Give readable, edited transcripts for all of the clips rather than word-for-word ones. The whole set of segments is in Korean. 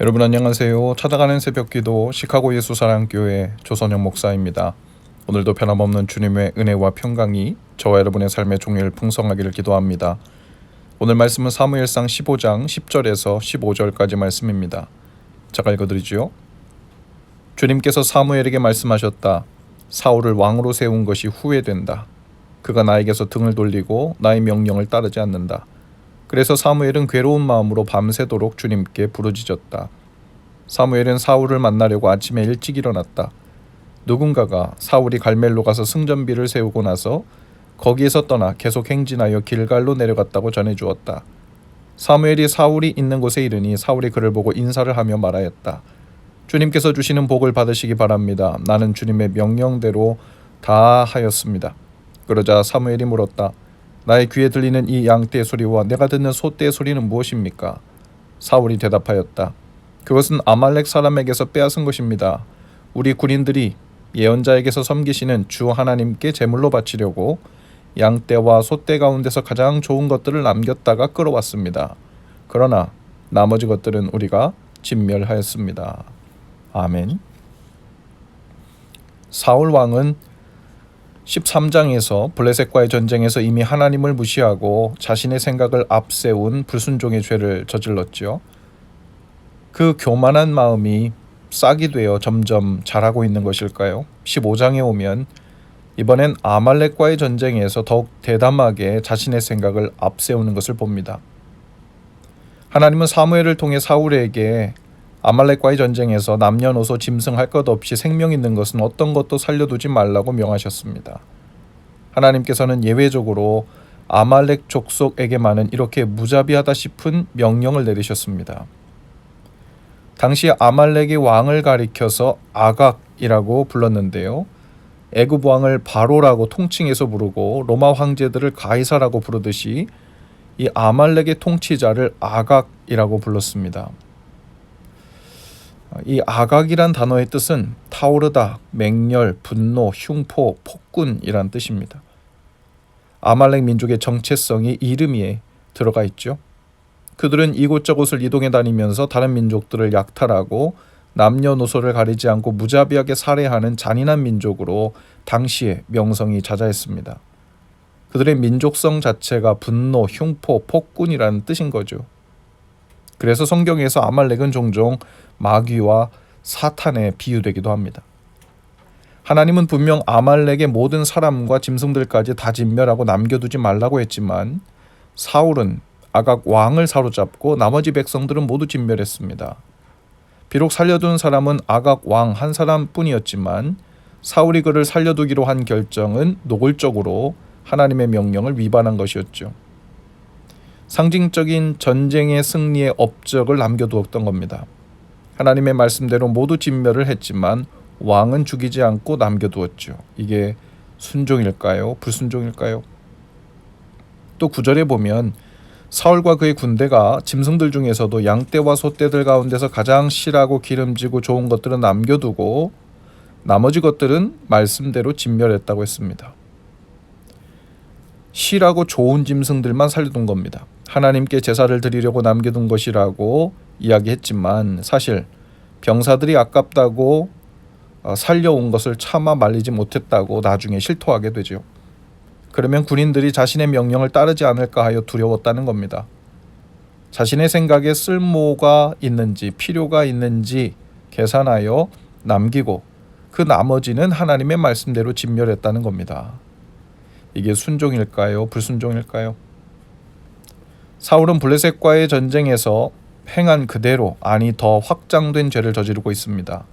여러분 안녕하세요. 찾아가는 새벽기도 시카고 예수사랑교회 조선영 목사입니다. 오늘도 변함없는 주님의 은혜와 평강이 저와 여러분의 삶의 종일 풍성하기를 기도합니다. 오늘 말씀은 사무엘상 15장 10절에서 15절까지 말씀입니다. 제가 읽어드리죠. 주님께서 사무엘에게 말씀하셨다. 사울을 왕으로 세운 것이 후회된다. 그가 나에게서 등을 돌리고 나의 명령을 따르지 않는다. 그래서 사무엘은 괴로운 마음으로 밤새도록 주님께 부르짖었다. 사무엘은 사울을 만나려고 아침에 일찍 일어났다. 누군가가 사울이 갈멜로 가서 승전비를 세우고 나서 거기에서 떠나 계속 행진하여 길갈로 내려갔다고 전해주었다. 사무엘이 사울이 있는 곳에 이르니 사울이 그를 보고 인사를 하며 말하였다. 주님께서 주시는 복을 받으시기 바랍니다. 나는 주님의 명령대로 다 하였습니다. 그러자 사무엘이 물었다. 나의 귀에 들리는 이 양떼의 소리와 내가 듣는 소떼의 소리는 무엇입니까? 사울이 대답하였다. 그것은 아말렉 사람에게서 빼앗은 것입니다. 우리 군인들이 예언자에게서 섬기시는 주 하나님께 제물로 바치려고 양떼와 소떼 가운데서 가장 좋은 것들을 남겼다가 끌어왔습니다. 그러나 나머지 것들은 우리가 진멸하였습니다. 아멘. 사울 왕은 13장에서 블레셋과의 전쟁에서 이미 하나님을 무시하고 자신의 생각을 앞세운 불순종의 죄를 저질렀죠. 그 교만한 마음이 싹이 되어 점점 자라고 있는 것일까요? 15장에 오면 이번엔 아말렉과의 전쟁에서 더욱 대담하게 자신의 생각을 앞세우는 것을 봅니다. 하나님은 사무엘을 통해 사울에게 아말렉과의 전쟁에서 남녀노소 짐승할 것 없이 생명 있는 것은 어떤 것도 살려두지 말라고 명하셨습니다. 하나님께서는 예외적으로 아말렉 족속에게만은 이렇게 무자비하다 싶은 명령을 내리셨습니다. 당시 아말렉의 왕을 가리켜서 아각이라고 불렀는데요. 애굽 왕을 바로라고 통칭해서 부르고 로마 황제들을 가이사라고 부르듯이 이 아말렉의 통치자를 아각이라고 불렀습니다. 이 아각이란 단어의 뜻은 타오르다, 맹렬, 분노, 흉포, 폭군이란 뜻입니다. 아말렉 민족의 정체성이 이름에 들어가 있죠. 그들은 이곳저곳을 이동해 다니면서 다른 민족들을 약탈하고 남녀노소를 가리지 않고 무자비하게 살해하는 잔인한 민족으로 당시에 명성이 자자했습니다. 그들의 민족성 자체가 분노, 흉포, 폭군이라는 뜻인 거죠. 그래서 성경에서 아말렉은 종종 마귀와 사탄에 비유되기도 합니다. 하나님은 분명 아말렉의 모든 사람과 짐승들까지 다 진멸하고 남겨두지 말라고 했지만 사울은 아각 왕을 사로잡고 나머지 백성들은 모두 진멸했습니다. 비록 살려둔 사람은 아각 왕 한 사람뿐이었지만 사울이 그를 살려두기로 한 결정은 노골적으로 하나님의 명령을 위반한 것이었죠. 상징적인 전쟁의 승리의 업적을 남겨두었던 겁니다. 하나님의 말씀대로 모두 진멸을 했지만 왕은 죽이지 않고 남겨두었죠. 이게 순종일까요? 불순종일까요? 또 9절에 보면 사울과 그의 군대가 짐승들 중에서도 양떼와 소떼들 가운데서 가장 실하고 기름지고 좋은 것들은 남겨두고 나머지 것들은 말씀대로 진멸했다고 했습니다. 실하고 좋은 짐승들만 살려둔 겁니다. 하나님께 제사를 드리려고 남겨둔 것이라고 이야기했지만 사실 병사들이 아깝다고 살려온 것을 차마 말리지 못했다고 나중에 실토하게 되죠. 그러면 군인들이 자신의 명령을 따르지 않을까 하여 두려웠다는 겁니다. 자신의 생각에 쓸모가 있는지 필요가 있는지 계산하여 남기고 그 나머지는 하나님의 말씀대로 진멸했다는 겁니다. 이게 순종일까요? 불순종일까요? 사울은 블레셋과의 전쟁에서 행한 그대로 아니 더 확장된 죄를 저지르고 있습니다.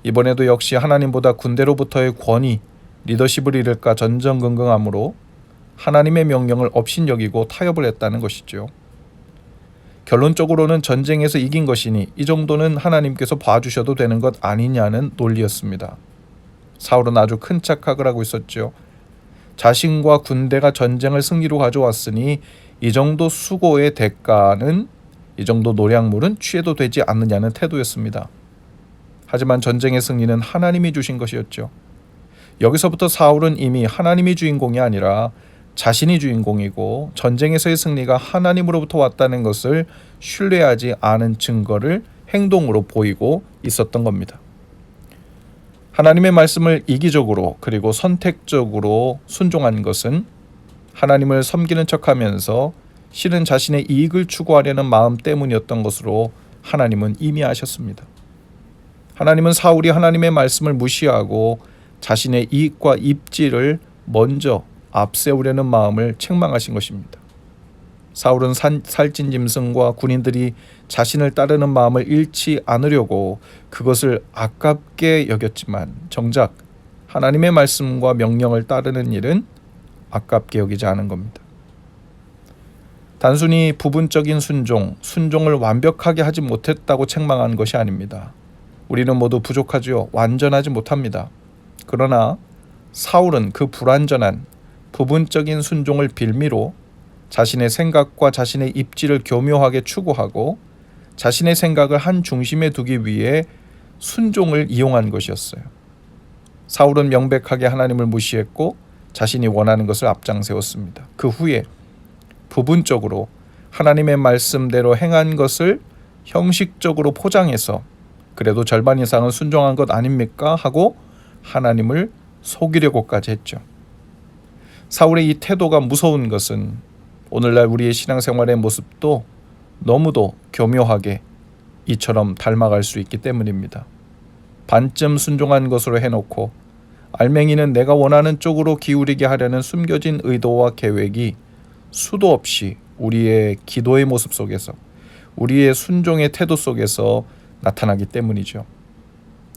이번에도 역시 하나님보다 군대로부터의 권위, 리더십을 잃을까 전전긍긍하므로 하나님의 명령을 업신여기고 타협을 했다는 것이죠. 결론적으로는 전쟁에서 이긴 것이니 이 정도는 하나님께서 봐주셔도 되는 것 아니냐는 논리였습니다. 사울은 아주 큰 착각을 하고 있었죠. 자신과 군대가 전쟁을 승리로 가져왔으니 이 정도 수고의 대가는 이 정도 노량물은 취해도 되지 않느냐는 태도였습니다. 하지만 전쟁의 승리는 하나님이 주신 것이었죠. 여기서부터 사울은 이미 하나님이 주인공이 아니라 자신이 주인공이고 전쟁에서의 승리가 하나님으로부터 왔다는 것을 신뢰하지 않은 증거를 행동으로 보이고 있었던 겁니다. 하나님의 말씀을 이기적으로 그리고 선택적으로 순종한 것은 하나님을 섬기는 척하면서 실은 자신의 이익을 추구하려는 마음 때문이었던 것으로 하나님은 이미 아셨습니다. 하나님은 사울이 하나님의 말씀을 무시하고 자신의 이익과 입지를 먼저 앞세우려는 마음을 책망하신 것입니다. 사울은 살찐 짐승과 군인들이 자신을 따르는 마음을 잃지 않으려고 그것을 아깝게 여겼지만 정작 하나님의 말씀과 명령을 따르는 일은 아깝게 여기지 않은 겁니다. 단순히 부분적인 순종을 완벽하게 하지 못했다고 책망한 것이 아닙니다. 우리는 모두 부족하지요. 완전하지 못합니다. 그러나 사울은 그 불완전한 부분적인 순종을 빌미로 자신의 생각과 자신의 입지를 교묘하게 추구하고 자신의 생각을 한 중심에 두기 위해 순종을 이용한 것이었어요. 사울은 명백하게 하나님을 무시했고 자신이 원하는 것을 앞장세웠습니다. 그 후에 부분적으로 하나님의 말씀대로 행한 것을 형식적으로 포장해서 그래도 절반 이상은 순종한 것 아닙니까? 하고 하나님을 속이려고까지 했죠. 사울의 이 태도가 무서운 것은 오늘날 우리의 신앙생활의 모습도 너무도 교묘하게 이처럼 닮아갈 수 있기 때문입니다. 반쯤 순종한 것으로 해놓고 알맹이는 내가 원하는 쪽으로 기울이게 하려는 숨겨진 의도와 계획이 수도 없이 우리의 기도의 모습 속에서 우리의 순종의 태도 속에서 나타나기 때문이죠.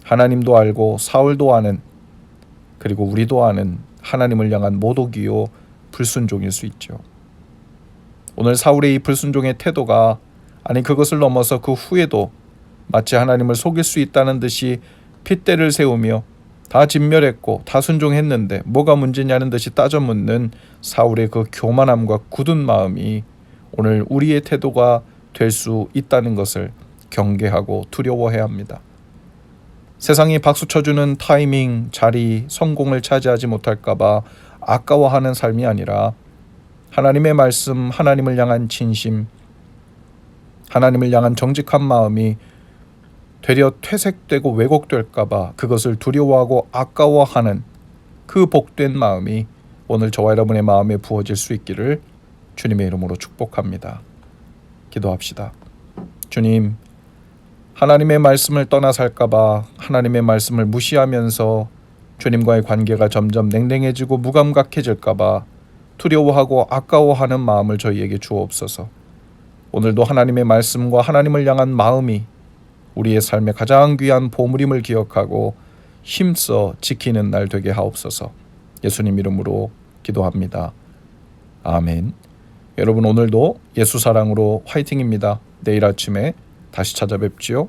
하나님도 알고 사울도 아는 그리고 우리도 아는 하나님을 향한 모독이요 불순종일 수 있죠. 오늘 사울의 이 불순종의 태도가 아니 그것을 넘어서 그 후에도 마치 하나님을 속일 수 있다는 듯이 핏대를 세우며 다 진멸했고 다 순종했는데 뭐가 문제냐는 듯이 따져 묻는 사울의 그 교만함과 굳은 마음이 오늘 우리의 태도가 될 수 있다는 것을 경계하고 두려워해야 합니다. 세상이 박수 쳐주는 타이밍, 자리, 성공을 차지하지 못할까 봐 아까워하는 삶이 아니라 하나님의 말씀, 하나님을 향한 진심, 하나님을 향한 정직한 마음이 되려 퇴색되고 왜곡될까 봐 그것을 두려워하고 아까워하는 그 복된 마음이 오늘 저와 여러분의 마음에 부어질 수 있기를 주님의 이름으로 축복합니다. 기도합시다. 주님, 하나님의 말씀을 떠나 살까 봐 하나님의 말씀을 무시하면서 주님과의 관계가 점점 냉랭해지고 무감각해질까 봐 두려워하고 아까워하는 마음을 저희에게 주옵소서. 오늘도 하나님의 말씀과 하나님을 향한 마음이 우리의 삶의 가장 귀한 보물임을 기억하고 힘써 지키는 날 되게 하옵소서. 예수님 이름으로 기도합니다. 아멘. 여러분 오늘도 예수 사랑으로 화이팅입니다. 내일 아침에 다시 찾아뵙지요.